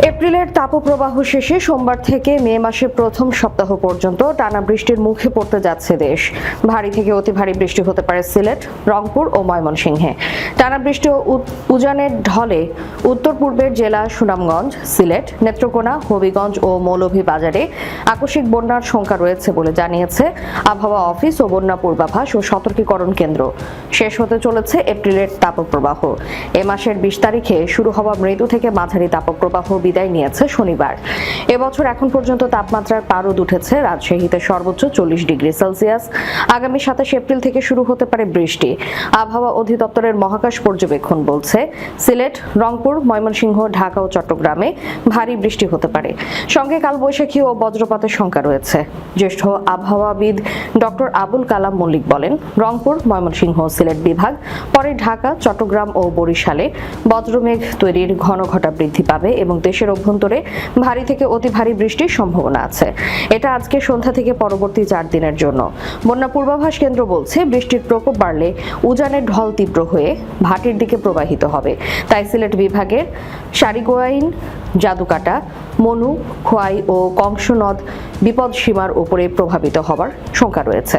এপ্রিলের তাপপ্রবাহ শেষে সোমবার থেকে মে মাসের প্রথম সপ্তাহ পর্যন্ত টানা বৃষ্টির মুখে পড়তে যাচ্ছে দেশ। ভারী থেকে অতি ভারী বৃষ্টি হতে পারে সিলেট, রংপুর ও ময়মনসিংহে। টানা বৃষ্টি ও উজানের ঢলে উত্তর পূর্বের জেলা সুনামগঞ্জ, সিলেট, নেত্রকোনা, হবিগঞ্জ ও মৌলভীবাজারে আকস্মিক বন্যার শঙ্কা রয়েছে বলে জানিয়েছে আবহাওয়া অফিস ও বন্যা পূর্বাভাস ও সতর্কীকরণ কেন্দ্র। শেষ হতে চলেছে এপ্রিলের তাপপ্রবাহ। এ মাসের 20 তারিখে শুরু হওয়া মৃদু থেকে মাঝারি তাপপ্রবাহ বিদায় নিয়েছে শনিবার। এবছর এখন পর্যন্ত তাপমাত্রার পারদ উঠেছে রাজশাহীতে সর্বোচ্চ 40 ডিগ্রি সেলসিয়াস। আগামী 27 এপ্রিল থেকে শুরু হতে পারে বৃষ্টি। আবহাওয়া অধিদপ্তরের মহাকাশ পর্যবেক্ষণ বলছে, সিলেট, রংপুর, ময়মনসিংহ, ঢাকা ও চট্টগ্রামে ভারী বৃষ্টি হতে পারে। সঙ্গে কালবৈশাখী ও বজ্রপাতের শঙ্কা রয়েছে। জ্যেষ্ঠ আবহাওয়াবিদ ডক্টর আবুল কালাম মল্লিক বলেন, রংপুর, ময়মনসিংহ, সিলেট বিভাগ, পরে ঢাকা, চট্টগ্রাম ও বরিশালে বজ্রমেঘ তৈরির ঘনঘটা বৃদ্ধি পাবে এবং দেশের অভ্যন্তরে ভারী থেকে অতি ভারী বৃষ্টির সম্ভাবনা আছে। এটা আজকে সন্ধ্যা থেকে পরবর্তী 4 দিনের জন্য। বন্যা পূর্বাভাস কেন্দ্র বলছে, বৃষ্টির প্রকোপ বাড়লে উজানের ঢল তীব্র হয়ে ভাটির দিকে প্রবাহিত হবে। তাই সিলেট বিভাগের সারিগোয়াইন, জাদুকাটা, মনু, খোয়াই ও কংস নদ বিপদসীমার উপরে প্রভাবিত হওয়ার শঙ্কা রয়েছে।